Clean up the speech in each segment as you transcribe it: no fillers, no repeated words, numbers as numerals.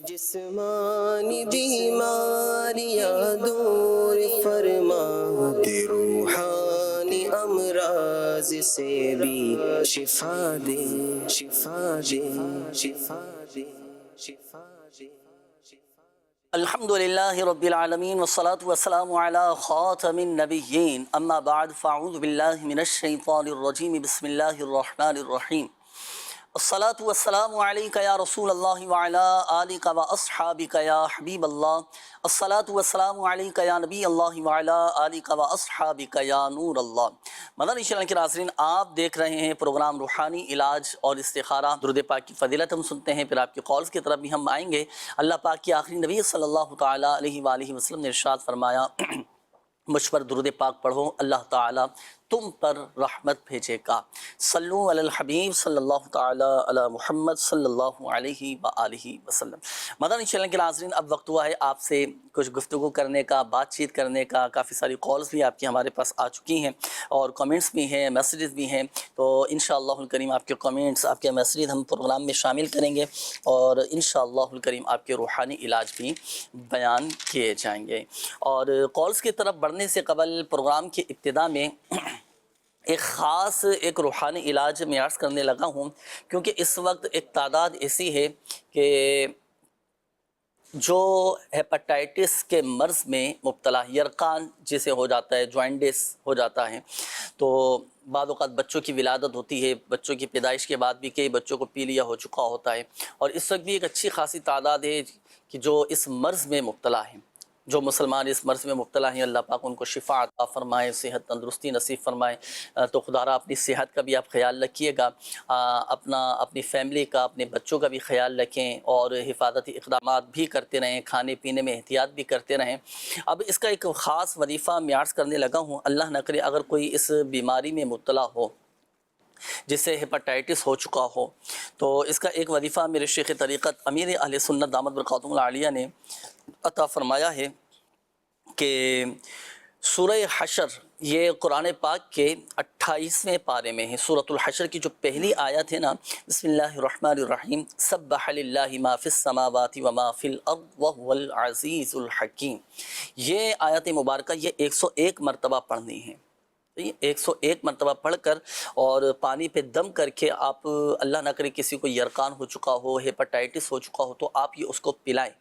جسمانی بیماریاں دور فرما دے، روحانی امراض سے بھی شفا دے، شفا دے، شفا دے، شفا دے۔ الحمدللہ رب العالمین والصلاة والسلام علی خاتم النبیین، اما بعد فاعوذ باللہ من الشیطان الرجیم، بسم اللہ الرحمن الرحیم۔ الصلاة والسلام علیک یا رسول اللہ وعلی آلک واصحابک یا حبیب اللہ۔ الصلاة والسلام علیک یا نبی اللہ وعلی آلک واصحابک یا نور اللہ۔ مدنی چینل کے ناظرین، آپ دیکھ رہے ہیں پروگرام روحانی علاج اور استخارہ۔ درود پاک کی فضیلت ہم سنتے ہیں، پھر آپ کے کالز کی طرف بھی ہم آئیں گے۔ اللہ پاک کی آخری نبی صلی اللہ تعالیٰ علیہ وآلہ وسلم نے ارشاد فرمایا، مجھ پر درود پاک پڑھو، اللہ تعالیٰ تم پر رحمت بھیجے گا۔ صلو علی الحبیب صلی اللہ تعالیٰ علی محمد صلی اللہ علیہ وآلہ وسلم۔ مدنی چینل کے ناظرین، اب وقت ہوا ہے آپ سے کچھ گفتگو کرنے کا، بات چیت کرنے کا۔ کافی ساری کالز بھی آپ کی ہمارے پاس آ چکی ہیں اور کمنٹس بھی ہیں، میسیجز بھی ہیں، تو انشاءاللہ الکریم آپ کے کمنٹس، آپ کے میسیجز ہم پروگرام میں شامل کریں گے اور انشاءاللہ الکریم آپ کے روحانی علاج بھی بیان کیے جائیں گے۔ اور کالز کی طرف بڑھنے سے قبل پروگرام کی ابتدا میں ایک خاص روحانی علاج میں عرض کرنے لگا ہوں، کیونکہ اس وقت ایک تعداد ایسی ہے کہ جو ہیپاٹائٹس کے مرض میں مبتلا، یرقان جسے ہو جاتا ہے، جوائنٹس ہو جاتا ہے، تو بعض اوقات بچوں کی ولادت ہوتی ہے، بچوں کی پیدائش کے بعد بھی کئی بچوں کو پیلیا ہو چکا ہوتا ہے، اور اس وقت بھی ایک اچھی خاصی تعداد ہے کہ جو اس مرض میں مبتلا ہیں۔ جو مسلمان اس مرض میں مبتلا ہیں، اللہ پاک ان کو شفا عطا فرمائے، صحت تندرستی نصیب فرمائے۔ تو خدا را اپنی صحت کا بھی آپ خیال رکھیے گا، اپنی فیملی کا، اپنے بچوں کا بھی خیال رکھیں، اور حفاظتی اقدامات بھی کرتے رہیں، کھانے پینے میں احتیاط بھی کرتے رہیں۔ اب اس کا ایک خاص وظیفہ میں عرض کرنے لگا ہوں، اللہ نہ کرے اگر کوئی اس بیماری میں مبتلا ہو جسے ہیپاٹائٹس ہو چکا ہو، تو اس کا ایک وظیفہ میرے شیخ طریقت امیر اہل سنت دامت برکاتہم العالیہ نے عطا فرمایا ہے کہ سورہ حشر، یہ قرآن پاک کے 28ویں پارے میں ہے۔ سورۃ الحشر کی جو پہلی آیت ہے نا، بسم اللہ الرحمن الرحیم، سبح للہ ما فی السماوات وما فی الارض وہو العزیز الحکیم، یہ آیت مبارکہ یہ 101 مرتبہ پڑھنی ہے۔ 101 مرتبہ پڑھ کر اور پانی پہ دم کر کے آپ، اللہ نہ کرے کسی کو یرقان ہو چکا ہو، ہیپاٹائٹس ہو چکا ہو، تو آپ یہ اس کو پلائیں۔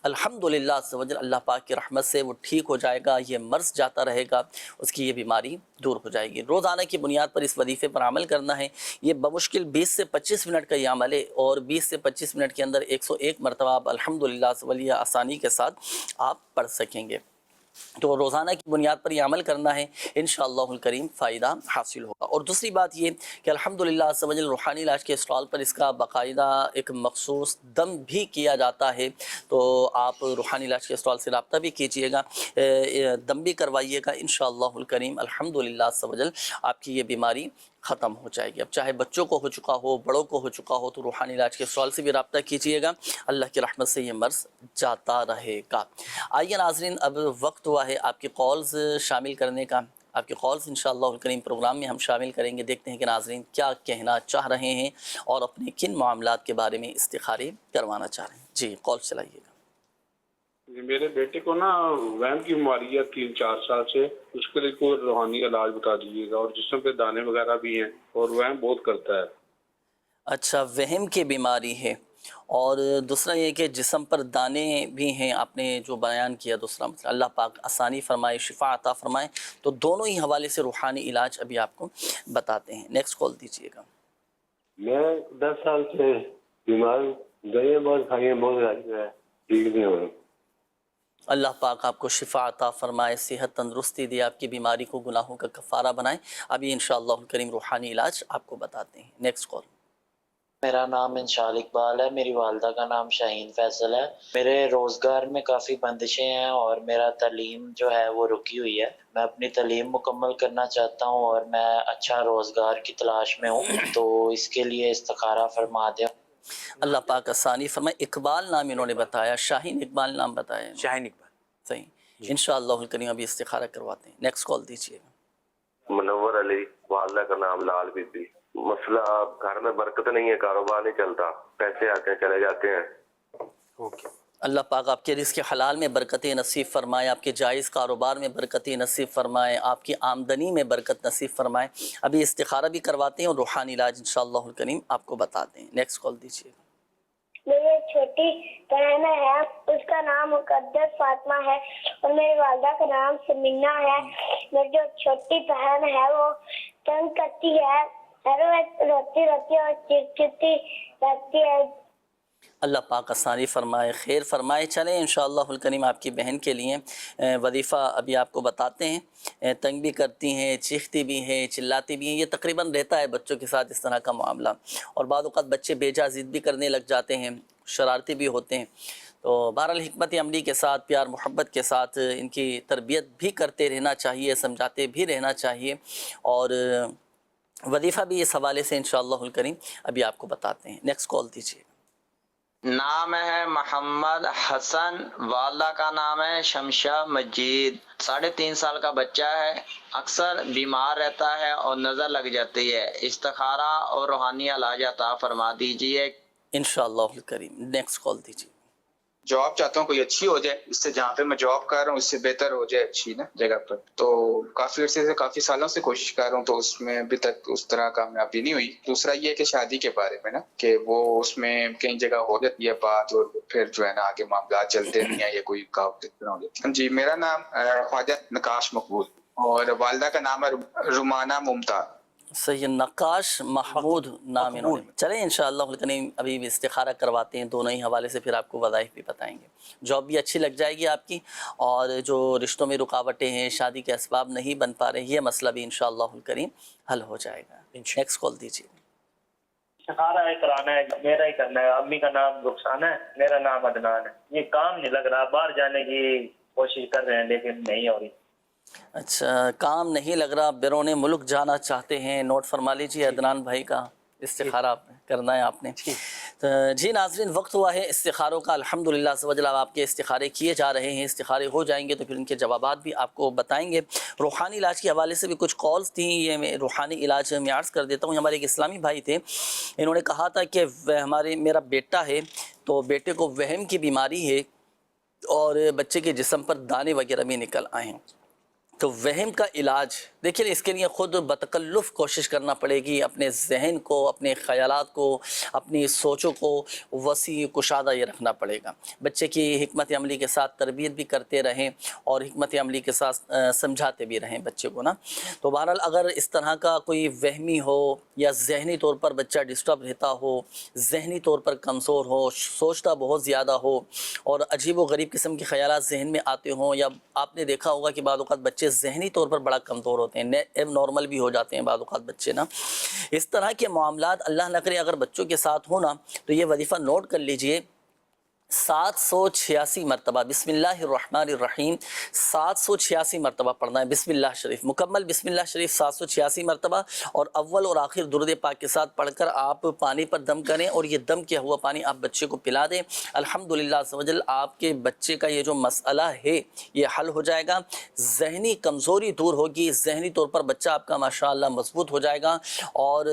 الحمدللہ عز و جل اللہ پاک کی رحمت سے وہ ٹھیک ہو جائے گا، یہ مرض جاتا رہے گا، اس کی یہ بیماری دور ہو جائے گی۔ روزانہ کی بنیاد پر اس وظیفے پر عمل کرنا ہے۔ یہ بمشکل 20 سے 25 منٹ کا یہ عمل ہے، اور 20 سے 25 منٹ کے اندر 101 مرتبہ آپ الحمدللہ عز و جل آسانی کے ساتھ آپ پڑھ سکیں گے۔ تو روزانہ کی بنیاد پر یہ عمل کرنا ہے، انشاءاللہ الکریم فائدہ حاصل ہوگا۔ اور دوسری بات یہ کہ الحمدللہ عز و جل روحانی علاج کے اسٹال پر اس کا باقاعدہ ایک مخصوص دم بھی کیا جاتا ہے، تو آپ روحانی علاج کے اسٹال سے رابطہ بھی کیجئے گا، دم بھی کروائیے گا، انشاءاللہ الکریم الحمدللہ عز و جل آپ کی یہ بیماری ختم ہو جائے گی۔ اب چاہے بچوں کو ہو چکا ہو، بڑوں کو ہو چکا ہو، تو روحانی علاج کے اسٹال سے بھی رابطہ کیجئے گا، اللہ کی رحمت سے یہ مرض جاتا رہے گا۔ آئیے ناظرین، اب وقت ہوا ہے آپ کے کالز شامل کرنے کا۔ آپ کے کالز انشاءاللہ الکریم پروگرام میں ہم شامل کریں گے۔ دیکھتے ہیں کہ ناظرین کیا کہنا چاہ رہے ہیں اور اپنے کن معاملات کے بارے میں استخارے کروانا چاہ رہے ہیں۔ جی کال چلائیے گا۔ میرے بیٹے کو نا وہم کی بیماری ہے 3-4 سال سے، اس کے لیے کوئی روحانی علاج بتا دیجیے گا، اور جسم پہ دانے وغیرہ بھی ہیں اور وہم بہت کرتا ہے۔ اچھا، وہم کی بیماری ہے، اور دوسرا یہ کہ جسم پر دانے بھی ہیں، آپ نے جو بیان کیا دوسرا مسئلہ، اللہ پاک آسانی فرمائے، شفا عطا فرمائے۔ تو دونوں ہی حوالے سے روحانی علاج ابھی آپ کو بتاتے ہیں۔ نیکسٹ کال دیجیے گا۔ میں 10 سال سے بیمار ہوں، دوائیاں بہت کھائی ہیں، بہت علاج کیا ہے، ٹھیک نہیں ہو رہا۔ اللہ پاک آپ کو شفا عطا فرمائے، صحت تندرستی دے، آپ کی بیماری کو گناہوں کا کفارہ بنائے۔ ابھی انشاءاللہ الکریم روحانی علاج آپ کو بتاتے ہیں۔ Next call. میرا نام انشال اقبال ہے، میری والدہ کا نام شاہین فیصل ہے۔ میرے روزگار میں کافی بندشیں ہیں اور میرا تعلیم جو ہے وہ رکی ہوئی ہے۔ میں اپنی تعلیم مکمل کرنا چاہتا ہوں اور میں اچھا روزگار کی تلاش میں ہوں، تو اس کے لیے استخارہ فرما دیں۔ اللہ پاک آسانی فرمائے۔ اقبال نام انہوں نے بتایا، شاہین اقبال نام بتایا۔ شاہین اقبال، صحیح، انشاءاللہ الکریم ابھی استخارہ کرواتے ہیں۔ نیکسٹ کال دیجیے گا۔ منور علی، والدہ کا نام لال بی بی۔ مسئلہ گھر میں برکت نہیں ہے، کاروبار نہیں چلتا، پیسے آتے ہیں چلے جاتے ہیں۔ اوکے۔ اللہ پاک آپ کے رزق حلال میں برکت نصیب فرمائے، آپ کے جائز کاروبار میں برکت نصیب فرمائے، آپ کی آمدنی میں برکت نصیب فرمائے۔ ابھی استخارہ بھی کرواتے ہیں اور روحانی علاج انشاءاللہ الکریم آپ کو بتاتے ہیں۔ نیکسٹ کال دیجیے۔ میری ایک چھوٹی بہن ہے، اس کا نام مقدس فاطمہ ہے اور میری والدہ کا نام سمینہ ہے۔ میری جو چھوٹی بہن ہے وہ تنگ کرتی ہے، ہر وقت روتی رہتی ہے اور چڑچڑتی رہتی ہے۔ اللہ پاک آسانی فرمائے، خیر فرمائے۔ چلیں انشاءاللہ الکریم آپ کی بہن کے لیے وظیفہ ابھی آپ کو بتاتے ہیں۔ تنگ بھی کرتی ہیں، چیختی بھی ہیں، چلاتی بھی ہیں، یہ تقریباً رہتا ہے بچوں کے ساتھ اس طرح کا معاملہ، اور بعض اوقات بچے بے جا ضد بھی کرنے لگ جاتے ہیں، شرارتی بھی ہوتے ہیں۔ تو بہرحال حکمت عملی کے ساتھ، پیار محبت کے ساتھ ان کی تربیت بھی کرتے رہنا چاہیے، سمجھاتے بھی رہنا چاہیے، اور وظیفہ بھی اس حوالے سے انشاءاللہ الکریم ابھی آپ کو بتاتے ہیں۔ نیکسٹ کال دیجیے۔ نام ہے محمد حسن، والدہ کا نام ہے شمشا مجید، 3.5 سال کا بچہ ہے، اکثر بیمار رہتا ہے اور نظر لگ جاتی ہے، استخارہ اور روحانی علاج عطا فرما دیجیے۔ انشاءاللہ الکریم نیکسٹ کال دیجیے۔ جاب چاہتا ہوں کوئی اچھی ہو جائے، اس سے جہاں پہ میں جاب کر رہا ہوں اس سے بہتر ہو جائے، اچھی نا جگہ پر۔ تو کافی عرصے سے، کافی سالوں سے کوشش کر رہا ہوں، تو اس میں ابھی تک اس طرح کامیابی نہیں ہوئی۔ دوسرا یہ کہ شادی کے بارے میں نا، کہ وہ اس میں کئی جگہ ہو جاتی ہے بات، اور پھر جو ہے نا آگے معاملات چلتے نہیں ہیں، یا کوئی رکاوٹ اس طرح ہو جاتی ہے۔ جی، میرا نام خواجہ نقاش مقبول، اور والدہ کا نام ہے رومانہ ممتاز۔ سید نقاش محمود نام انہوں نے۔ چلیں انشاءاللہ الکریم ابھی بھی استخارہ کرواتے ہیں، دونوں ہی حوالے سے پھر آپ کو وظائف بھی بتائیں گے۔ جاب بھی اچھی لگ جائے گی آپ کی، اور جو رشتوں میں رکاوٹیں ہیں، شادی کے اسباب نہیں بن پا رہے، یہ مسئلہ بھی انشاءاللہ الکریم حل ہو جائے گا۔ نیکسٹ کال دیجیے۔ استخارہ کرانا ہے، میرا ہی کرنا ہے۔ امی کا نام رخسانہ ہے، میرا نام عدنان ہے۔ یہ کام نہیں لگ رہا، باہر جانے کی کوشش کر رہے ہیں لیکن نہیں ہو رہی۔ اچھا، کام نہیں لگ رہا، بیرون ملک جانا چاہتے ہیں، نوٹ فرما لیجیے عدنان بھائی کا استخارہ کرنا ہے آپ نے۔ جی ناظرین، وقت ہوا ہے استخاروں کا، الحمدللہ سے وجل آپ کے استخارے کیے جا رہے ہیں، استخارے ہو جائیں گے تو پھر ان کے جوابات بھی آپ کو بتائیں گے۔ روحانی علاج کے حوالے سے بھی کچھ کالز تھیں، یہ میں روحانی علاج میں عرض کر دیتا ہوں۔ ہمارے ایک اسلامی بھائی تھے، انہوں نے کہا تھا کہ میرا بیٹا ہے، تو بیٹے کو وہم کی بیماری ہے اور بچے کے جسم پر دانے وغیرہ بھی نکل آئے ہیں، تو وہم کا علاج دیکھیے، اس کے لیے خود بتکلف کوشش کرنا پڑے گی، اپنے ذہن کو، اپنے خیالات کو، اپنی سوچوں کو وسیع کشادہ یہ رکھنا پڑے گا۔ بچے کی حکمت عملی کے ساتھ تربیت بھی کرتے رہیں اور حکمت عملی کے ساتھ سمجھاتے بھی رہیں بچے کو نا۔ تو بہرحال اگر اس طرح کا کوئی وہمی ہو یا ذہنی طور پر بچہ ڈسٹرب رہتا ہو، ذہنی طور پر کمزور ہو، سوچتا بہت زیادہ ہو اور عجیب و غریب قسم کے خیالات ذہن میں آتے ہوں، یا آپ نے دیکھا ہوگا کہ بعض اوقات بچے ذہنی طور پر بڑا کمزور ہوتے ہیں، اب نارمل بھی ہو جاتے ہیں بعض اوقات بچے نا، اس طرح کے معاملات اللہ نہ کرے اگر بچوں کے ساتھ ہونا، تو یہ وظیفہ نوٹ کر لیجئے۔ 786 مرتبہ بسم اللہ الرحمن الرحیم 786 مرتبہ پڑھنا ہے، بسم اللہ شریف مکمل، بسم اللہ شریف 786 مرتبہ، اور اول اور آخر درود پاک کے ساتھ پڑھ کر آپ پانی پر دم کریں، اور یہ دم کیا ہوا پانی آپ بچے کو پلا دیں۔ الحمدللہ عز و جل آپ کے بچے کا یہ جو مسئلہ ہے یہ حل ہو جائے گا، ذہنی کمزوری دور ہوگی، ذہنی طور پر بچہ آپ کا ماشاءاللہ مضبوط ہو جائے گا، اور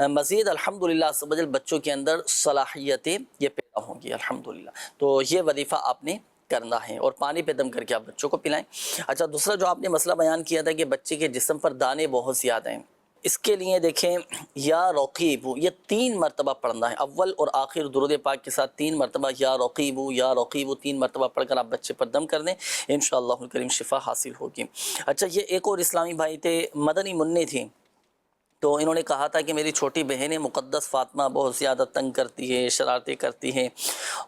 مزید الحمدللہ عز و جل بچوں کے اندر صلاحیتیں یہ پیدا ہوں گی الحمدللہ۔ تو یہ وظیفہ آپ نے کرنا ہے، اور پانی پہ دم کر کے آپ بچوں کو پلائیں۔ اچھا، دوسرا جو آپ نے مسئلہ بیان کیا تھا کہ بچے کے جسم پر دانے بہت زیادہ ہیں، اس کے لیے دیکھیں یا رقیب یہ 3 مرتبہ پڑھنا ہے، اول اور آخر درود پاک کے ساتھ 3 مرتبہ یا رقیب 3 مرتبہ پڑھ کر آپ بچے پر دم کر دیں، انشاءاللہ الکریم شفا حاصل ہوگی۔ اچھا، یہ ایک اور اسلامی بھائی تھے، مدنی منی تھیں، تو انہوں نے کہا تھا کہ میری چھوٹی بہن مقدس فاطمہ بہت زیادہ تنگ کرتی ہے، شرارتیں کرتی ہیں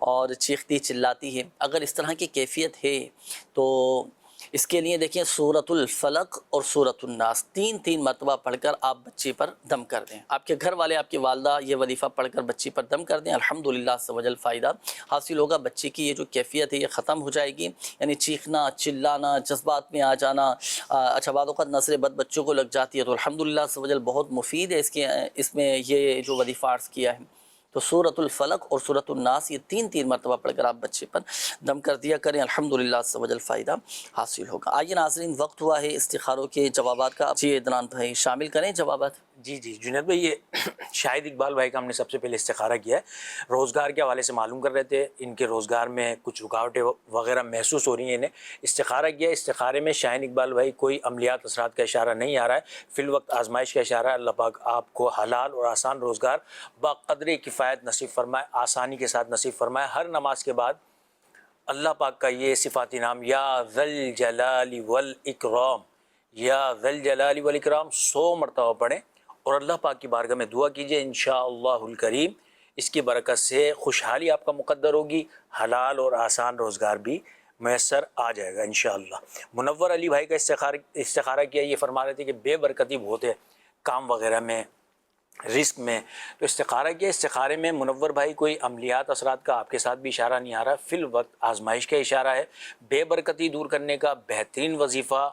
اور چیختی چلاتی ہے۔ اگر اس طرح کی کیفیت ہے تو اس کے لیے دیکھیں سورۃ الفلق اور سورۃ الناس 3 مرتبہ پڑھ کر آپ بچی پر دم کر دیں۔ آپ کے گھر والے، آپ کی والدہ یہ وظیفہ پڑھ کر بچی پر دم کر دیں، الحمدللہ عز و جل فائدہ حاصل ہوگا، بچے کی یہ جو کیفیت ہے یہ ختم ہو جائے گی، یعنی چیخنا، چلانا، جذبات میں آ جانا۔ اچھا، بعض اوقات نظر بد بچوں کو لگ جاتی ہے، تو الحمدللہ عز و جل بہت مفید ہے اس میں یہ جو وظیفہ عرض کیا ہے۔ تو سورۃ الفلق اور سورۃ الناس یہ 3 مرتبہ پڑھ کر آپ بچے پر دم کر دیا کریں، الحمدللہ عز و جل فائدہ حاصل ہوگا۔ آئیے ناظرین، وقت ہوا ہے استخاروں کے جوابات کا، جی عدنان بھائی شامل کریں جوابات۔ جی جنید بھائی، یہ شاہد اقبال بھائی کا ہم نے سب سے پہلے استخارہ کیا ہے، روزگار کے حوالے سے معلوم کر رہے تھے، ان کے روزگار میں کچھ رکاوٹیں وغیرہ محسوس ہو رہی ہیں، انہیں استخارہ کیا. استخارے میں شاہد اقبال بھائی کوئی عملیات اثرات کا اشارہ نہیں آ رہا ہے، فی الوقت آزمائش کا اشارہ ہے. اللہ پاک آپ کو حلال اور آسان روزگار بقدر کفایت نصیب فرمائے، آسانی کے ساتھ نصیب فرمائے. ہر نماز کے بعد اللہ پاک کا یہ صفاتی نام یا ذل جلال والاکرام، یا ذل جلال والاکرام 100 مرتبہ پڑھیں اور اللہ پاک کی بارگاہ میں دعا کیجئے. انشاءاللہ الکریم اس کی برکت سے خوشحالی آپ کا مقدر ہوگی، حلال اور آسان روزگار بھی میسر آ جائے گا انشاءاللہ. منور علی بھائی کا استخارہ کیا، یہ فرما رہے تھے کہ بے برکتی بہت ہے کام وغیرہ میں، رزق میں. تو استخارہ کیا، استخارے میں منور بھائی کوئی عملیات اثرات کا آپ کے ساتھ بھی اشارہ نہیں آ رہا، فی الوقت آزمائش کا اشارہ ہے. بے برکتی دور کرنے کا بہترین وظیفہ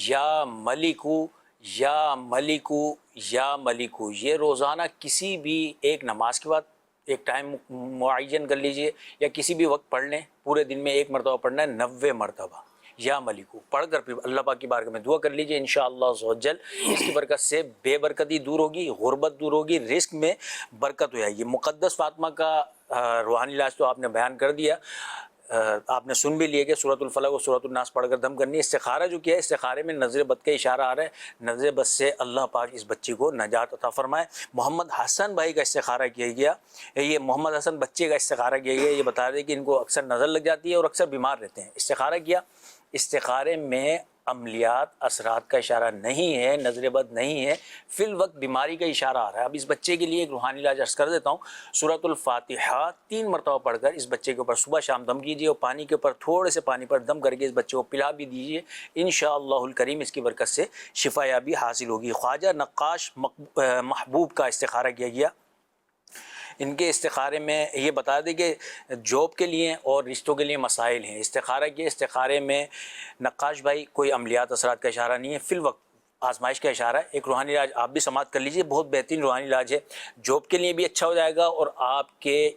یا ملکو یا ملکو یا ملکو، یہ روزانہ کسی بھی ایک نماز کے بعد ایک ٹائم معین کر لیجئے یا کسی بھی وقت پڑھ لیں. پورے دن میں 1 مرتبہ پڑھنا ہے، 90 مرتبہ یا ملکو پڑھ کر پھر اللہ پاک کی بارگاہ میں دعا کر لیجئے. انشاءاللہ عز و جل اس کی برکت سے بے برکتی دور ہوگی، غربت دور ہوگی، رزق میں برکت ہو جائے گی. مقدس فاطمہ کا روحانی علاج تو آپ نے بیان کر دیا، آپ نے سن بھی لیا کہ سورۃ الفلق اور سورۃ الناس پڑھ کر دم کرنی. استخارہ جو کیا ہے، استخارے میں نظر بد کا اشارہ آ رہا ہے، نظر بد سے اللہ پاک اس بچے کو نجات عطا فرمائے. محمد حسن بھائی کا استخارہ کیا گیا، یہ محمد حسن بچے کا استخارہ کیا گیا. یہ بتا دیں کہ ان کو اکثر نظر لگ جاتی ہے اور اکثر بیمار رہتے ہیں. استخارہ کیا، استخارے میں عملیات اثرات کا اشارہ نہیں ہے، نظر بد نہیں ہے، فی الوقت بیماری کا اشارہ آ رہا ہے. اب اس بچے کے لیے ایک روحانی علاج عرض کر دیتا ہوں. سورۃ الفاتحہ 3 مرتبہ پڑھ کر اس بچے کے اوپر صبح شام دم کیجیے اور پانی کے اوپر تھوڑے سے پانی پر دم کر کے اس بچے کو پلا بھی دیجیے. انشاءاللہ الکریم اس کی برکت سے شفا یابی حاصل ہوگی. خواجہ نقاش محبوب کا استخارہ کیا گیا. ان کے استخارے میں یہ بتا دیں کہ جاب کے لیے اور رشتوں کے لیے مسائل ہیں. استخارہ کے استخارے میں نقاش بھائی کوئی عملیات اثرات کا اشارہ نہیں ہے، فی الوقت آزمائش کا اشارہ ہے. ایک روحانی علاج آپ بھی سماعت کر لیجئے، بہت بہترین روحانی علاج ہے. جاب کے لیے بھی اچھا ہو جائے گا اور آپ کے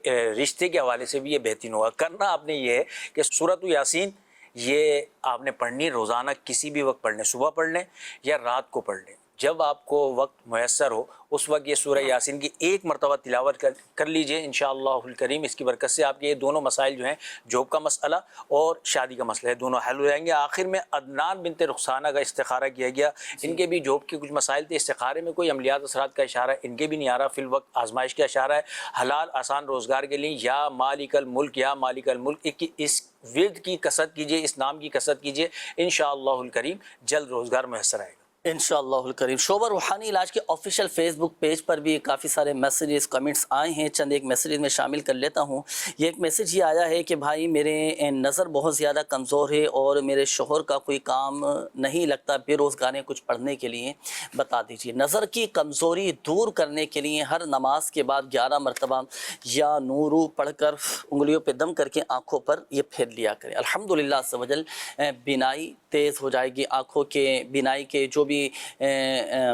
رشتے کے حوالے سے بھی یہ بہترین ہوگا. کرنا آپ نے یہ ہے کہ سورۃ یاسین یہ آپ نے پڑھنی روزانہ، کسی بھی وقت پڑھ لیں، صبح پڑھ لیں یا رات کو پڑھ لیں، جب آپ کو وقت میسر ہو اس وقت یہ سورہ یاسین کی 1 مرتبہ تلاوت کر لیجئے. انشاءاللہ الکریم اس کی برکت سے آپ کے یہ دونوں مسائل جو ہیں، جاب کا مسئلہ اور شادی کا مسئلہ ہے، دونوں حل ہو جائیں گے. آخر میں عدنان بنت رخسانہ کا استخارہ کیا گیا. ان کے بھی جاب کے کچھ مسائل تھے، استخارے میں کوئی عملیات اثرات کا اشارہ ہے ان کے بھی نہیں آ رہا، فی الوقت آزمائش کا اشارہ ہے. حلال آسان روزگار کے لیے یا مالک الملک یا مالک الملک اس ورد کی کثرت کیجئے، اس نام کی کثرت کیجئے. انشاءاللہ الکریم جلد روزگار میسر آئے گا انشاءاللہ الکریم. شعبہ روحانی علاج کے آفیشیل فیس بک پیج پر بھی کافی سارے میسیجز کمنٹس آئے ہیں، چند ایک میسیجز میں شامل کر لیتا ہوں. یہ ایک میسیج یہ آیا ہے کہ بھائی میرے نظر بہت زیادہ کمزور ہے اور میرے شوہر کا کوئی کام نہیں لگتا، بے روزگار کچھ پڑھنے کے لیے بتا دیجیے. نظر کی کمزوری دور کرنے کے لیے ہر نماز کے بعد 11 مرتبہ یا نورو پڑھ کر انگلیوں پہ دم کر کے آنکھوں پر یہ پھیر لیا کریں. الحمدللہ عز و جل بینائی تیز ہو جائے گی، آنکھوں کے بینائی کے جو بھی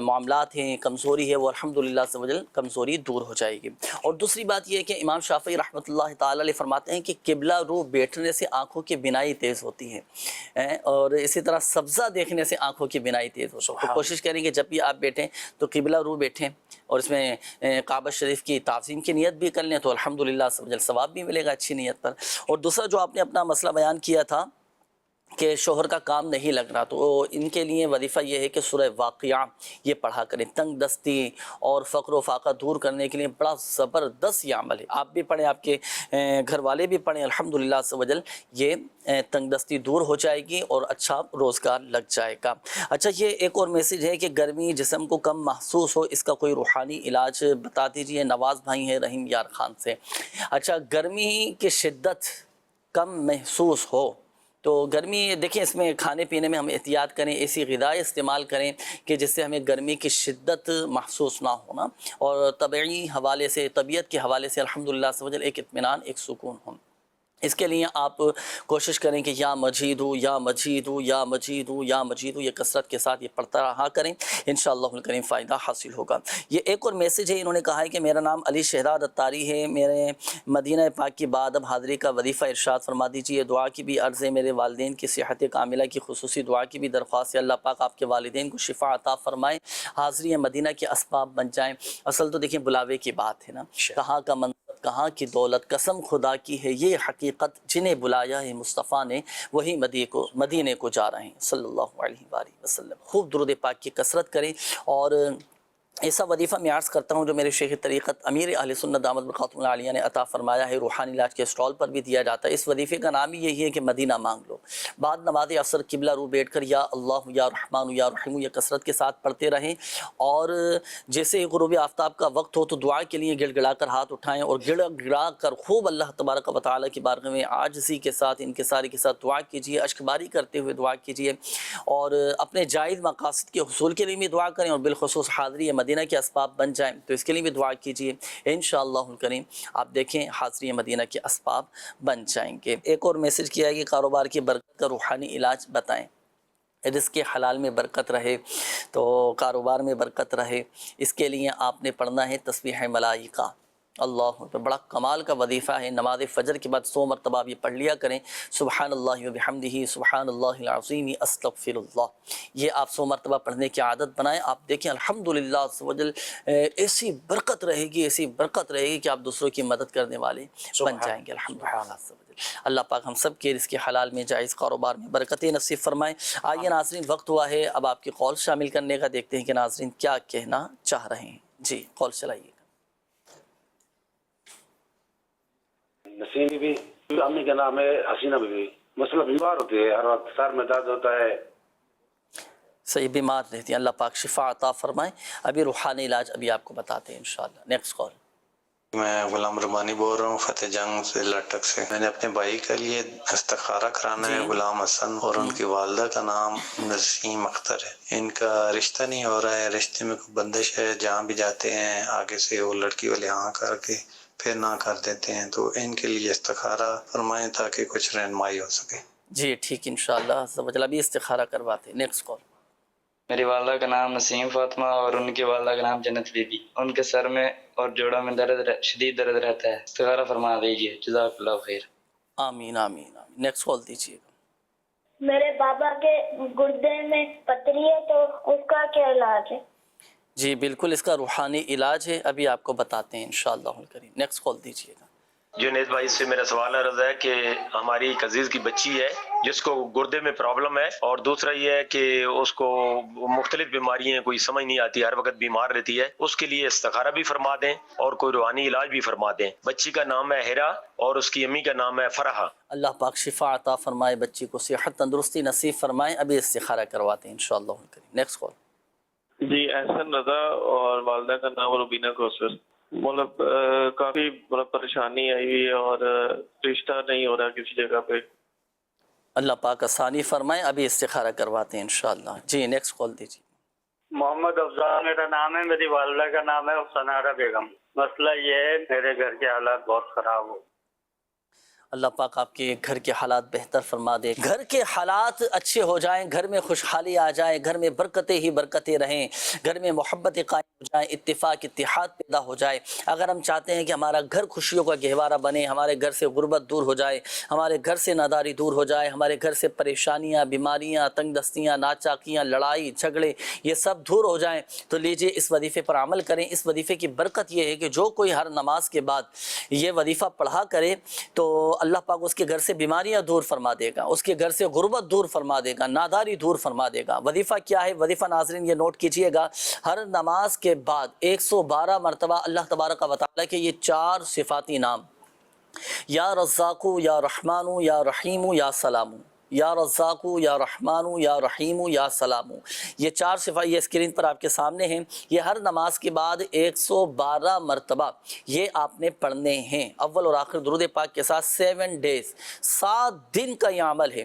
معاملات ہیں، کمزوری ہے، وہ الحمدللہ سے وجل کمزوری دور ہو جائے گی. اور دوسری بات یہ ہے کہ امام شافعی رحمۃ اللہ تعالی علیہ فرماتے ہیں کہ قبلہ رو بیٹھنے سے آنکھوں کی بینائی تیز ہوتی ہے اور اسی طرح سبزہ دیکھنے سے آنکھوں کی بینائی تیز ہوتی ہے. تو کوشش کریں کہ جب بھی آپ بیٹھیں تو قبلہ رو بیٹھیں اور اس میں کعبہ شریف کی تعظیم کی نیت بھی کر لیں تو الحمدللہ سے وجل ثواب بھی ملے گا اچھی نیت پر. اور دوسرا جو آپ نے اپنا مسئلہ بیان کیا تھا کہ شوہر کا کام نہیں لگ رہا، تو ان کے لیے وظیفہ یہ ہے کہ سورہ واقعہ یہ پڑھا کریں. تنگ دستی اور فقر و فاقہ دور کرنے کے لیے بڑا زبردست یہ عمل ہے. آپ بھی پڑھیں، آپ کے گھر والے بھی پڑھیں، الحمدللہ عز و جل یہ تنگ دستی دور ہو جائے گی اور اچھا روزگار لگ جائے گا. اچھا، یہ ایک اور میسیج ہے کہ گرمی جسم کو کم محسوس ہو، اس کا کوئی روحانی علاج بتا دیجئے. نواز بھائی ہیں رحیم یار خان سے. اچھا، گرمی کی شدت کم محسوس ہو تو گرمی دیکھیں، اس میں کھانے پینے میں ہم احتیاط کریں، ایسی غذائیں استعمال کریں کہ جس سے ہمیں گرمی کی شدت محسوس نہ ہونا اور طبعی حوالے سے، طبیعت کے حوالے سے الحمدللہ سے وجل ایک اطمینان، ایک سکون ہو. اس کے لیے آپ کوشش کریں کہ یا مجید ہو یا مجید ہو یا مجید ہو یا مجید ہو، یہ کثرت کے ساتھ یہ پڑھتا رہا کریں، انشاءاللہ الکریم فائدہ حاصل ہوگا۔ یہ ایک اور میسیج ہے، انہوں نے کہا ہے کہ میرا نام علی شہزاد اتاری ہے، میرے مدینہ پاک کی بعد اب حاضری کا وظیفہ ارشاد فرما دیجیے، دعا کی بھی عرض ہے، میرے والدین کی صحت کاملہ کی خصوصی دعا کی بھی درخواست ہے، اللہ پاک آپ کے والدین کو شفا عطا فرمائے، حاضری مدینہ کے اسباب بن جائیں۔ اصل تو دیکھیں بلاوے کی بات ہے نا، کہاں کا منصب، کہاں کی دولت، قسم خدا کی ہے یہ حقیقت، جنہیں بلایا ہے مصطفیٰ نے وہی مدینے کو جا رہے ہیں صلی اللہ علیہ وآلہ وسلم۔ خوب درود پاک کی کثرت کریں، اور ایسا وظیفہ میں عرض کرتا ہوں جو میرے شیخ طریقت امیر اہل سنت دامت برکاتہم العالیہ نے عطا فرمایا ہے، روحانی علاج کے اسٹال پر بھی دیا جاتا ہے۔ اس وظیفے کا نام ہی یہی ہے کہ مدینہ مانگ لو۔ بعد نماز عصر قبلہ رو بیٹھ کر یا اللہ یا رحمان یا رحیم یہ کثرت کے ساتھ پڑھتے رہیں، اور جیسے ہی غروب آفتاب کا وقت ہو تو دعا کے لیے گڑ گڑا کر ہاتھ اٹھائیں، اور گڑ گڑا کر خوب اللہ تبارک و تعالیٰ کی بارگاہ میں عاجزی کے ساتھ انکساری کے ساتھ دعا کیجیے، اشک باری کرتے ہوئے دعا کیجیے، اور اپنے جائز مقاصد کے حصول کے لیے بھی دعا کریں، اور بالخصوص حاضری مدینہ کے اسباب بن جائیں تو اس کے لیے بھی دعا کیجیے، انشاءاللہ الکریم آپ دیکھیں حاضری مدینہ کے اسباب بن جائیں گے۔ ایک اور میسج کیا ہے کہ کاروبار کی برکت کا روحانی علاج بتائیں۔ رزق کے حلال میں برکت رہے تو کاروبار میں برکت رہے، اس کے لیے آپ نے پڑھنا ہے تسبیح ملائکہ، اللہ اکبر، بڑا کمال کا وظیفہ ہے۔ نماز فجر کے بعد 100 مرتبہ آپ یہ پڑھ لیا کریں، سبحان اللہ وبحمدہ سبحان اللہ العظیم استغفر اللہ، یہ آپ 100 مرتبہ پڑھنے کی عادت بنائیں۔ آپ دیکھیں الحمدللہ عز و جل ایسی برکت رہے گی، ایسی برکت رہے گی کہ آپ دوسروں کی مدد کرنے والے بن جائیں گے الحمدللہ عز و جل۔ اللہ پاک ہم سب کے رزق حلال میں جائز کاروبار میں برکتیں نصیب فرمائیں۔ آئیے ناظرین، وقت ہوا ہے اب آپ کی قول شامل کرنے کا، دیکھتے ہیں کہ ناظرین کیا کہنا چاہ رہے ہیں۔ جی قول چلائیے۔ نسیم بی بی، امی کا نام ہے حسینہ بی بی، مسئلہ بیمار ہوتے ہیں، ہر وقت سر میں درد ہوتا ہے، صحیح بیمار رہتی ہیں، اللہ پاک شفا عطا فرمائیں۔ ابھی روحانی علاج ابھی آپ کو بتاتے ہیں انشاءاللہ۔ Next call. میں غلام ربانی بول رہا ہوں فتح جنگ سے، لٹک سے۔ میں نے اپنے بھائی کے لیے استخارہ کرانا ہے، غلام حسن، اور ان کی والدہ کا نام نسیم اختر ہے۔ ان کا رشتہ نہیں ہو رہا ہے، رشتے میں کوئی بندش ہے، جہاں بھی جاتے ہیں آگے سے وہ لڑکی والے ہاں کر کے پھر نہ کر دیتے ہیں، تو ان کے لیے استخارہ فرمائیں تاکہ کچھ رہنمائی ہو سکے۔ جی ٹھیک انشاءاللہ عز و جل، ابھی استخارہ کرواتے ہیں۔ Next call. میری والدہ کا نام نسیم فاطمہ اور ان کی والدہ کا نام جنت بی بی، ان کے سر میں اور جوڑوں میں شدید درد رہتا ہے، استخارہ فرما دیجیے، جزاک اللہ خیر۔ آمین آمین آمین۔ نیکسٹ کال دیجیے گا۔ میرے بابا کے گردے میں پتھری ہے تو اس کا کیا علاج ہے؟ جی بالکل، اس کا روحانی علاج ہے، ابھی آپ کو بتاتے ہیں انشاءاللہ الکریم۔ نیکسٹ کال دیجیے گا۔ جنید بھائی سے میرا سوال عرض ہے کہ ہماری ایک عزیز کی بچی ہے جس کو گردے میں پرابلم ہے، اور دوسرا یہ ہے کہ اس کو مختلف بیماریاں کوئی سمجھ نہیں آتی، ہر وقت بیمار رہتی ہے، اس کے لیے استخارہ بھی فرما دیں اور کوئی روحانی علاج بھی فرما دیں۔ بچی کا نام ہے ہیرا اور اس کی امی کا نام ہے فرحہ۔ اللہ پاک شفا عطا فرمائے، بچی کو صحت تندرستی نصیب فرمائے، ابھی استخارہ کرواتے ہیں انشاءاللہ الکریم۔ Next call. جی احسن رضا اور والدہ کا نام روبینہ کوثر، کافی پریشانی آئی ہوئی ہے اور رشتہ نہیں ہو رہا کسی جگہ پہ۔ اللہ پاک آسانی فرمائے، ابھی استخارہ کرواتے ہیں انشاءاللہ۔ جی نیکسٹ کال دیجیے۔ محمد افضال میرا نام ہے، میری والدہ کا نام ہے سنارہ بیگم۔ مسئلہ یہ ہے میرے گھر کے حالات بہت خراب ہو۔ اللہ پاک آپ کے گھر کے حالات بہتر فرما دے، گھر کے حالات اچھے ہو جائیں، گھر میں خوشحالی آ جائے، گھر میں برکتیں ہی برکتیں رہیں، گھر میں محبتیں قائم ہو جائیں، اتفاق اتحاد پیدا ہو جائے۔ اگر ہم چاہتے ہیں کہ ہمارا گھر خوشیوں کا گہوارہ بنے، ہمارے گھر سے غربت دور ہو جائے، ہمارے گھر سے ناداری دور ہو جائے، ہمارے گھر سے پریشانیاں، بیماریاں، تنگ دستیاں، ناچاکیاں، لڑائی جھگڑے یہ سب دور ہو جائیں، تو لیجئے اس وظیفے پر عمل کریں۔ اس وظیفے کی برکت یہ ہے کہ جو کوئی ہر نماز کے بعد یہ وظیفہ پڑھا کرے تو اللہ پاک اس کے گھر سے بیماریاں دور فرما دے گا، اس کے گھر سے غربت دور فرما دے گا، ناداری دور فرما دے گا۔ وظیفہ کیا ہے؟ وظیفہ ناظرین یہ نوٹ کیجئے گا، ہر نماز کے بعد 112 مرتبہ اللہ تبارک و تعالیٰ کے یہ 4 صفاتی نام، یا رزاقو یا رحمانو یا رحیمو یا سلامو، یا رزاقو یا رحمانو یا رحیمو یا سلامو، یہ 4 صفات یہ اسکرین پر آپ کے سامنے ہیں، یہ ہر نماز کے بعد 112 مرتبہ یہ آپ نے پڑھنے ہیں، اول اور آخر درود پاک کے ساتھ 7 days 7 دن کا یہ عمل ہے،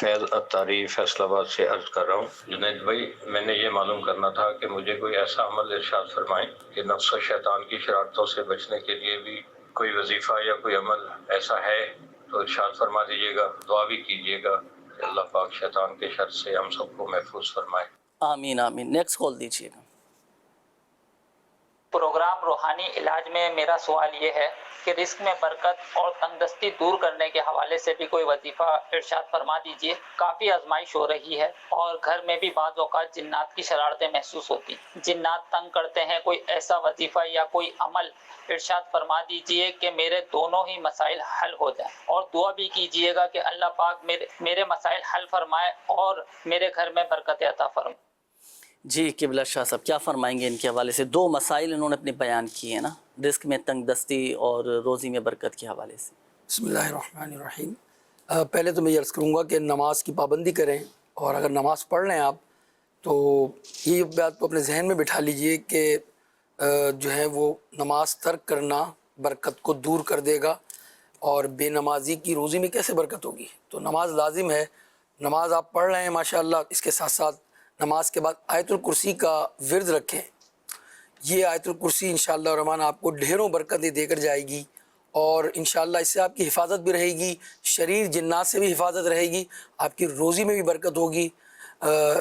فیض اتاری فیصل آباد سے عرض کر رہا ہوں. جنید بھائی، میں نے یہ معلوم کرنا تھا کہ مجھے کوئی ایسا عمل ارشاد فرمائیں کہ نفس و شیطان کی شرارتوں سے بچنے کے لیے بھی کوئی وظیفہ یا کوئی عمل ایسا ہے تو ارشاد فرما دیجیے گا. دعا بھی کیجیے گا کہ اللہ پاک شیطان کے شر سے ہم سب کو محفوظ فرمائے. آمین آمین. نیکسٹ کال دیجیے گا. پروگرام روحانی علاج میں میرا سوال یہ ہے کہ رزق میں برکت اور تنگدستی دور کرنے کے حوالے سے بھی کوئی وظیفہ ارشاد فرما دیجیے. کافی آزمائش ہو رہی ہے اور گھر میں بھی بعض اوقات جنات کی شرارتیں محسوس ہوتی. جنات تنگ کرتے ہیں. کوئی ایسا وظیفہ یا کوئی عمل ارشاد فرما دیجیے کہ میرے دونوں ہی مسائل حل ہو جائیں، اور دعا بھی کیجیے گا کہ اللہ پاک میرے مسائل حل فرمائے اور میرے گھر میں برکت عطا فرمائے. جی قبلہ شاہ صاحب کیا فرمائیں گے ان کے حوالے سے؟ دو مسائل انہوں نے اپنے بیان کیے ہیں نا، رزق میں تنگ دستی اور روزی میں برکت کے حوالے سے. بسم اللہ الرحمن الرحیم. پہلے تو میں یہ عرض کروں گا کہ نماز کی پابندی کریں، اور اگر نماز پڑھ لیں آپ تو یہ بات کو اپنے ذہن میں بٹھا لیجئے کہ جو ہے وہ نماز ترک کرنا برکت کو دور کر دے گا، اور بے نمازی کی روزی میں کیسے برکت ہوگی؟ تو نماز لازم ہے. نماز آپ پڑھ رہے ہیں ماشاءاللہ، اس کے ساتھ ساتھ نماز کے بعد آیت الکرسی کا ورد رکھیں. یہ آیت الکرسی انشاءاللہ الرحمن آپ کو ڈھیروں برکتیں دے کر جائے گی، اور انشاءاللہ اس سے آپ کی حفاظت بھی رہے گی، شریر جنات سے بھی حفاظت رہے گی، آپ کی روزی میں بھی برکت ہوگی.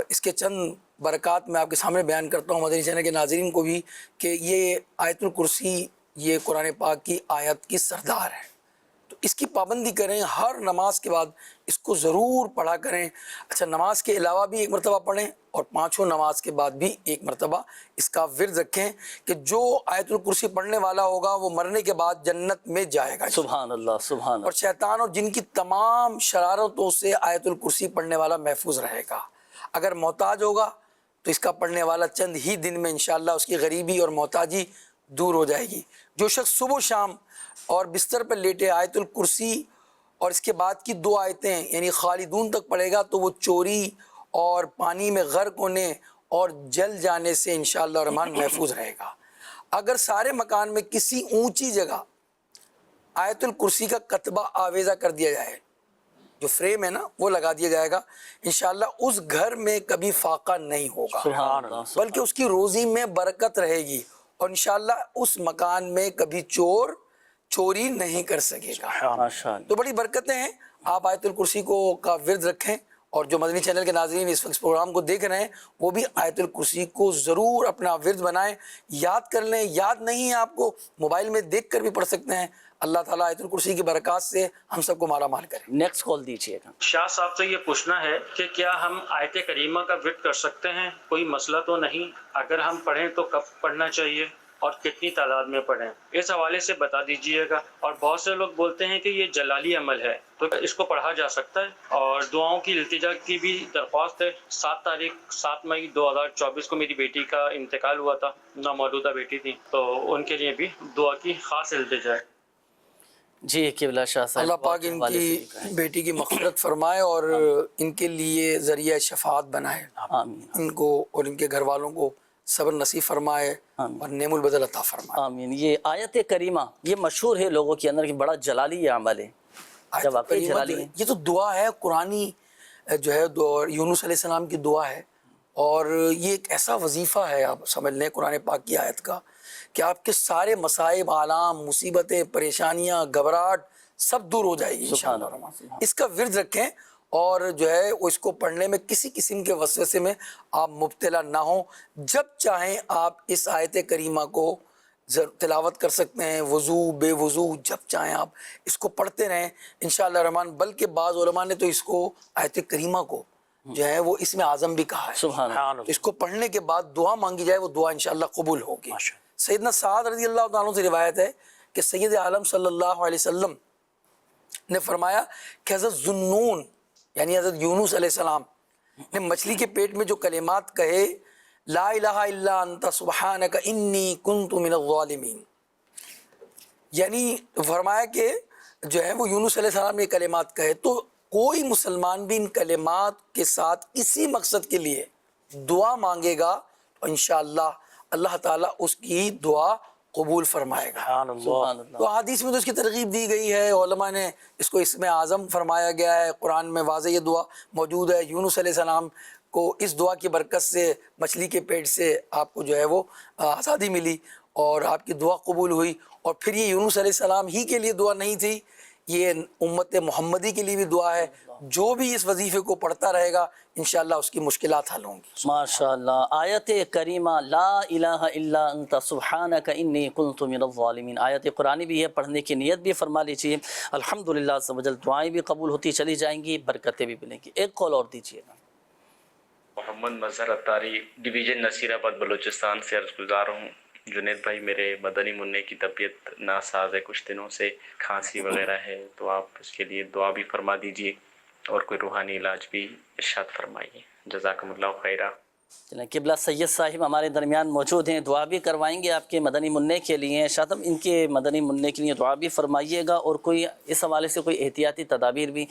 اس کے چند برکات میں آپ کے سامنے بیان کرتا ہوں مدنی چینل کے ناظرین کو بھی، کہ یہ آیت الکرسی یہ قرآن پاک کی آیت کی سردار ہے. تو اس کی پابندی کریں، ہر نماز کے بعد اس کو ضرور پڑھا کریں. اچھا، نماز کے علاوہ بھی ایک مرتبہ پڑھیں، اور پانچوں نماز کے بعد بھی ایک مرتبہ اس کا ورد رکھیں کہ جو آیت الکرسی پڑھنے والا ہوگا وہ مرنے کے بعد جنت میں جائے گا. سبحان اللہ سبحان اللہ. اور شیطان اور جن کی تمام شرارتوں سے آیت الکرسی پڑھنے والا محفوظ رہے گا. اگر محتاج ہوگا تو اس کا پڑھنے والا چند ہی دن میں انشاءاللہ اس کی غریبی اور محتاجی دور ہو جائے گی. جو شخص صبح و شام اور بستر پر لیٹے آیت الکرسی اور اس کے بعد کی دو آیتیں یعنی خالدون تک پڑھے گا تو وہ چوری اور پانی میں غرق ہونے اور جل جانے سے انشاءاللہ الرحمن محفوظ رہے گا. اگر سارے مکان میں کسی اونچی جگہ آیت الکرسی کا کتبہ آویزہ کر دیا جائے، جو فریم ہے نا وہ لگا دیا جائے گا، انشاءاللہ اس گھر میں کبھی فاقہ نہیں ہوگا، بلکہ اس کی روزی میں برکت رہے گی، اور انشاءاللہ اس مکان میں کبھی چوری نہیں کر سکے گا. تو بڑی برکتیں ہیں. آپ آیت الکرسی کا ورد رکھیں، اور جو مدنی چینل کے ناظرین اس وقت پروگرام کو دیکھ رہے ہیں وہ بھی آیت الکرسی کو ضرور اپنا ورد بنائیں، یاد کر لیں. یاد نہیں ہے آپ کو، موبائل میں دیکھ کر بھی پڑھ سکتے ہیں. اللہ تعالیٰ آیت الکرسی کی برکات سے ہم سب کو مالا مال کرے. نیکسٹ کال دیجیے گا. شاہ صاحب سے یہ پوچھنا ہے کہ کیا ہم آیت کریمہ کا ورد کر سکتے ہیں؟ کوئی مسئلہ تو نہیں؟ اگر ہم پڑھیں تو کب پڑھنا چاہیے اور کتنی تعداد میں پڑھیں؟ اس حوالے سے بتا دیجئے گا. اور بہت سے لوگ بولتے ہیں کہ یہ جلالی عمل ہے، تو اس کو پڑھا جا سکتا ہے؟ اور دعاؤں کی التجا کی بھی درخواست ہے. 7 مئی 2024 کو میری بیٹی کا انتقال ہوا تھا، نامولودہ بیٹی تھی، تو ان کے لیے بھی دعا کی خاص التجا ہے. جی قبلہ شاہ صاحب، اللہ پاک ان کی بیٹی کی مغفرت فرمائے اور ان کے لیے ذریعہ شفاعت بنائے. آمین. ان کو اور ان کے گھر والوں کو صبر نصیب فرمائے اور نعم البدل عطا فرمائے. آمین. یہ آیت کریمہ یہ مشہور ہے لوگوں کے اندر کہ بڑا جلالی عمل ہے. جب واقعی جلالی ہے، یہ تو دعا ہے قرآنی، جو ہے یونس علیہ السلام کی دعا ہے، اور یہ ایک ایسا وظیفہ ہے، آپ سمجھ لیں قرآن پاک کی آیت کا، کہ آپ کے سارے مصائب، آلام، مصیبتیں، پریشانیاں، گھبراہٹ سب دور ہو جائے گی انشاءاللہ. اس کا ورد رکھیں، اور جو ہے وہ اس کو پڑھنے میں کسی قسم کے وسوسے میں آپ مبتلا نہ ہوں. جب چاہیں آپ اس آیت کریمہ کو تلاوت کر سکتے ہیں، وضو بے وضو جب چاہیں آپ اس کو پڑھتے رہیں انشاءاللہ الرحمن. بلکہ بعض علماء نے تو اس کو آیت کریمہ کو جو ہے وہ اسم اعظم بھی کہا ہے. سبحان اللہ. اس کو پڑھنے کے بعد دعا مانگی جائے، وہ دعا انشاءاللہ قبول ہوگی. سیدنا سعد رضی اللہ تعالیٰ سے روایت ہے کہ سید عالم صلی اللہ علیہ وسلم نے فرمایا کہ حضرت ذنون یعنی حضرت یونس علیہ السلام نے مچھلی کے پیٹ میں جو کلمات کہے، لا الہ الا انت سبحانک انی کنت من الظالمین، یعنی فرمایا کہ جو ہے وہ یونس علیہ السلام نے کلمات کہے، تو کوئی مسلمان بھی ان کلمات کے ساتھ اسی مقصد کے لیے دعا مانگے گا تو انشاءاللہ اللہ تعالیٰ اس کی دعا قبول فرمائے گا. سبحان اللہ. تو حدیث میں تو اس کی ترغیب دی گئی ہے، علماء نے اس کو اسم اعظم فرمایا گیا ہے، قرآن میں واضح یہ دعا موجود ہے. یونس علیہ السلام کو اس دعا کی برکت سے مچھلی کے پیٹ سے آپ کو جو ہے وہ آزادی ملی اور آپ کی دعا قبول ہوئی. اور پھر یہ یونس علیہ السلام ہی کے لیے دعا نہیں تھی، یہ امت محمدی کے لیے بھی دعا ہے. جو بھی اس وظیفے کو پڑھتا رہے گا انشاءاللہ اس کی مشکلات حل ہوں گی. ماشاءاللہ. آیت کریمہ لا الہ الا انت سبحانک انی کنت من الظالمین، آیت قرآنی بھی ہے، پڑھنے کی نیت بھی فرما لیجیے. الحمدللہ عز و جل دعائیں بھی قبول ہوتی چلی جائیں گی، برکتیں بھی ملیں گی. ایک کال اور دیجیے گا. محمد مظہر اتاری، ڈویژن نصیر آباد بلوچستان سے عرض گزار ہوں. جنید بھائی، میرے مدنی منع کی طبیعت ناساز ہے، کچھ دنوں سے کھانسی وغیرہ ہے، تو آپ اس کے لیے دعا بھی فرما دیجیے اور کوئی روحانی علاج بھی ارشاد فرمائیے. جزاکم اللہ خیرہ. چلیں، قبلہ سید صاحب ہمارے درمیان موجود ہیں، دعا بھی کروائیں گے آپ کے مدنی منع کے لیے. شاید ان کے مدنی منع کے لیے دعا بھی فرمائیے گا اور کوئی اس حوالے سے کوئی احتیاطی تدابیر بھی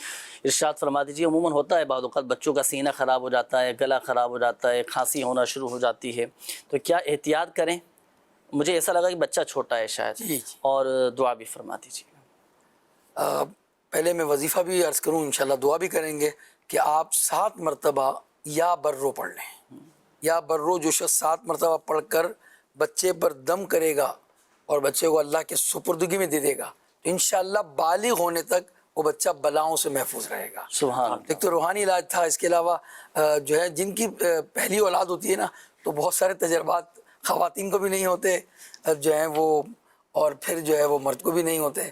ارشاد فرما دیجیے. عموماً ہوتا ہے بعض اوقات بچوں کا سینہ خراب ہو جاتا ہے، گلا خراب ہو جاتا ہے، کھانسی ہونا شروع ہو جاتی ہے، تو کیا احتیاط کریں؟ مجھے ایسا لگا کہ بچہ چھوٹا ہے شاید. اور دعا بھی فرما دیجیے. پہلے میں وظیفہ بھی عرض کروں، انشاءاللہ دعا بھی کریں گے کہ آپ 7 مرتبہ یا برو پڑھ لیں. یا برو جو شخص 7 مرتبہ پڑھ کر بچے پر دم کرے گا اور بچے کو اللہ کے سپردگی میں دے دے گا تو انشاءاللہ بالغ ہونے تک وہ بچہ بلاؤں سے محفوظ رہے گا. سبحان اللہ. ایک تو روحانی علاج تھا، اس کے علاوہ جو ہے جن کی پہلی اولاد ہوتی ہے نا تو بہت سارے تجربات خواتین کو بھی نہیں ہوتے جو ہیں وہ، اور پھر جو ہے وہ مرد کو بھی نہیں ہوتے،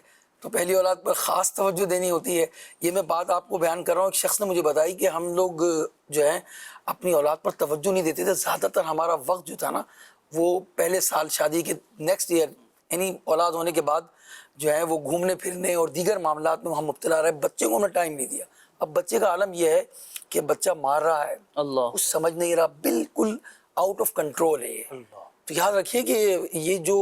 تو پہلی اولاد پر خاص توجہ دینی ہوتی ہے. یہ میں بات آپ کو بیان کر رہا ہوں، ایک شخص نے مجھے بتائی کہ ہم لوگ جو ہے اپنی اولاد پر توجہ نہیں دیتے تھے. زیادہ تر ہمارا وقت جو تھا نا وہ پہلے سال شادی کے نیکسٹ ایئر یعنی اولاد ہونے کے بعد جو ہے وہ گھومنے پھرنے اور دیگر معاملات میں ہم مبتلا رہے. بچے کو ہم نے ٹائم نہیں دیا. اب بچے کا عالم یہ ہے کہ بچہ مار رہا ہے، اللہ کچھ سمجھ نہیں رہا، بالکل آؤٹ آف کنٹرول ہے یہ. تو یاد رکھیے کہ یہ جو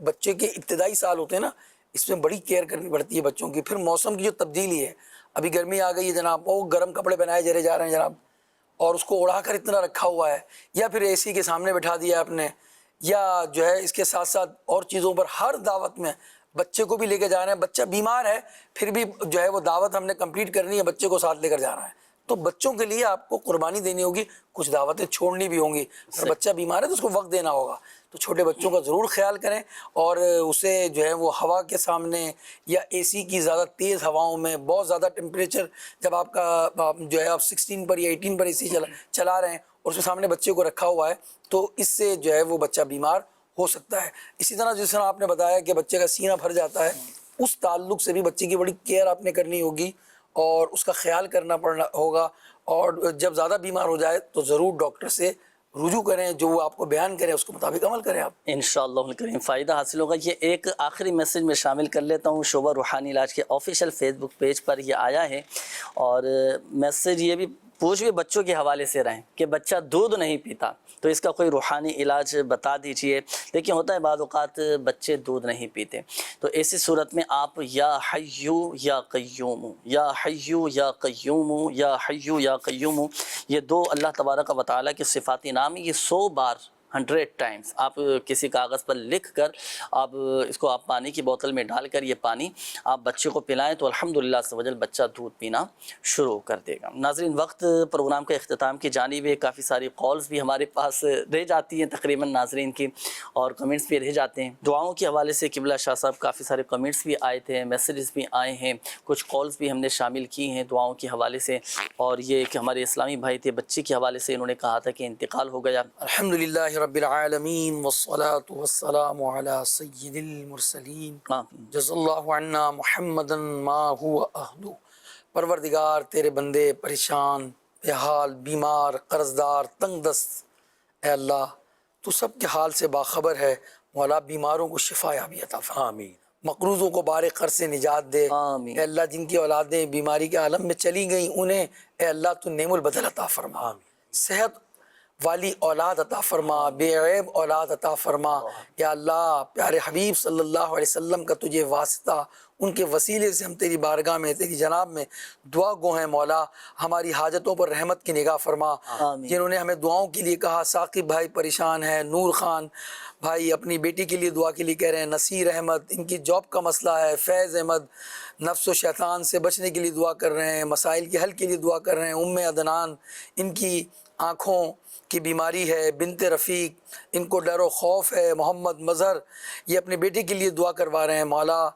بچے کے ابتدائی سال ہوتے ہیں نا اس میں بڑی کیئر کرنی پڑتی ہے بچوں کی. پھر موسم کی جو تبدیلی ہے، ابھی گرمی آ گئی ہے جناب، وہ گرم کپڑے پہنائے جا رہے ہیں جناب، اور اس کو اڑا کر اتنا رکھا ہوا ہے، یا پھر اے سی کے سامنے بٹھا دیا آپ نے، یا جو ہے اس کے ساتھ ساتھ اور چیزوں پر ہر دعوت میں بچے کو بھی لے کے جا رہے ہیں. بچہ بیمار ہے پھر بھی جو ہے وہ دعوت ہم نے کمپلیٹ کرنی ہے، بچے کو ساتھ لے کر جا رہا ہے. تو بچوں کے لیے آپ کو قربانی دینی ہوگی، کچھ دعوتیں چھوڑنی بھی ہوں گی. اگر بچہ بیمار ہے تو اس کو وقت دینا ہوگا. تو چھوٹے بچوں کا ضرور خیال کریں اور اسے جو ہے وہ ہوا کے سامنے یا اے سی کی زیادہ تیز ہواؤں میں، بہت زیادہ ٹیمپریچر جب آپ کا جو ہے آپ 16 پر یا 18 پر اے سی چلا رہے ہیں اور اس کے سامنے بچے کو رکھا ہوا ہے تو اس سے جو ہے وہ بچہ بیمار ہو سکتا ہے. اسی طرح جس طرح آپ نے بتایا کہ بچے کا سینہ بھر جاتا ہے، اس تعلق سے بھی بچے کی بڑی کیئر آپ نے کرنی ہوگی اور اس کا خیال کرنا پڑنا ہوگا. اور جب زیادہ بیمار ہو جائے تو ضرور ڈاکٹر سے رجوع کریں، جو وہ آپ کو بیان کریں اس کے مطابق عمل کریں. آپ انشاءاللہ الکریم فائدہ حاصل ہوگا. یہ ایک آخری میسج میں شامل کر لیتا ہوں. شعبہ روحانی علاج کے آفیشیل فیس بک پیج پر یہ آیا ہے اور میسج یہ بھی پوچھ بھی بچوں کے حوالے سے رہیں کہ بچہ دودھ نہیں پیتا تو اس کا کوئی روحانی علاج بتا دیجئے. لیکن ہوتا ہے بعض اوقات بچے دودھ نہیں پیتے، تو ایسی صورت میں آپ یا حیو یا قیوم، یا حیو یا قیوم، یا حیو یا قیوم، یہ 2 اللہ تبارک و تعالیٰ کے صفاتی نام، یہ 100 بار 100 ٹائمز آپ کسی کاغذ پر لکھ کر آپ اس کو آپ پانی کی بوتل میں ڈال کر یہ پانی آپ بچے کو پلائیں تو الحمدللہ سبحان بچہ دودھ پینا شروع کر دے گا. ناظرین، وقت پروگرام کے اختتام کی جانب ہے. کافی ساری کالز بھی ہمارے پاس رہ جاتی ہیں تقریباً ناظرین کی، اور کمنٹس بھی رہ جاتے ہیں. دعاؤں کے حوالے سے قبلہ شاہ صاحب کافی سارے کمنٹس بھی آئے تھے، میسیجز بھی آئے ہیں، کچھ کالز بھی ہم نے شامل کی ہیں دعاؤں کے حوالے سے. اور یہ کہ ہمارے اسلامی بھائی تھے، بچے کے حوالے سے انہوں نے کہا تھا کہ انتقال ہو گیا. الحمدللہ رب العالمین والصلاة والسلام علی سید المرسلین جزا اللہ عنا محمدا ما هو اہلہ. پروردگار تیرے بندے پریشان، بے حال، بیمار، قرضدار، تنگ دست، اے اللہ تو سب کے حال سے باخبر ہے. مولا بیماروں کو شفا یابی عطا فرما، آمین. مقروضوں کو بار قرض سے نجات دے، آمین. اے اللہ جن کی اولادیں بیماری کے عالم میں چلی گئیں انہیں اے اللہ تو نعم البدل عطا فرما، آمین. صحت والی اولاد عطا فرما، بے عیب اولاد عطا فرما. یا اللہ پیارے حبیب صلی اللہ علیہ وسلم کا تجھے واسطہ ان کے وسیلے سے ہم تیری بارگاہ میں تیری جناب میں دعا گو ہیں مولا. ہماری حاجتوں پر رحمت کی نگاہ فرما. جنہوں نے ہمیں دعاؤں کے لیے کہا، ثاقب بھائی پریشان ہے، نور خان بھائی اپنی بیٹی کے لیے دعا کے لیے کہہ رہے ہیں، نصیر احمد ان کی جاب کا مسئلہ ہے، فیض احمد نفس و شیطان سے بچنے کے لیے دعا کر رہے ہیں، مسائل کے حل کے لیے دعا کر رہے ہیں، عدنان ان کی آنکھوں کی بیماری ہے، بنت رفیق ان کو ڈر و خوف ہے، محمد مظہر یہ اپنے بیٹے کے لیے دعا کروا رہے ہیں. مولا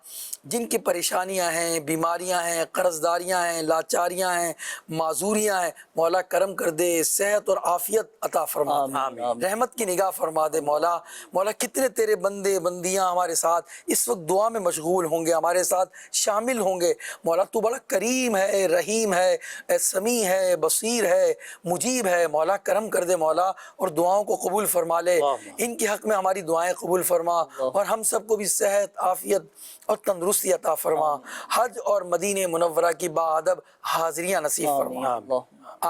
جن کی پریشانیاں ہیں، بیماریاں ہیں، قرض داریاں ہیں، لاچاریاں ہیں، معذوریاں ہیں، مولا کرم کر دے، صحت اور عافیت عطا فرما دے، رحمت کی نگاہ فرما دے. مولا مولا کتنے تیرے بندے بندیاں ہمارے ساتھ اس وقت دعا میں مشغول ہوں گے، ہمارے ساتھ شامل ہوں گے. مولا تو بڑا کریم ہے، رحیم ہے، سمیع ہے، بصیر ہے، مجیب ہے. مولا کرم کر دے مولا اور دعاؤں کو قبول فرما لے. ان کے حق میں ہماری دعائیں قبول فرما اور ہم سب کو بھی صحت، عافیت اور تندرستی عطا فرما. حج اور مدینہ منورہ کی باادب حاضریاں نصیب فرما.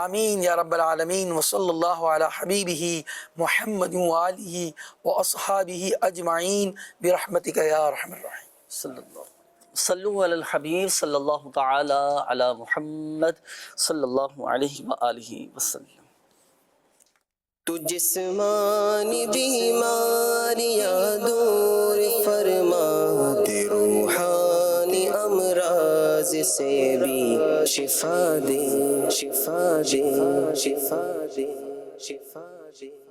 آمین یا رب العالمین. وصلی اللہ علی حبیبہ محمد وآلہ واصحابہ اجمعین برحمتک یا ارحم الراحمین. صلی اللہ صلو علی الحبیب صلی اللہ تعالی علی محمد صلی اللہ علیہ وآلہ وسلم. تو جسمانی بیماریاں دور فرما دے، روحانی امراض سے بھی شفا دے، شفا دے، شفا دے، شفا دے.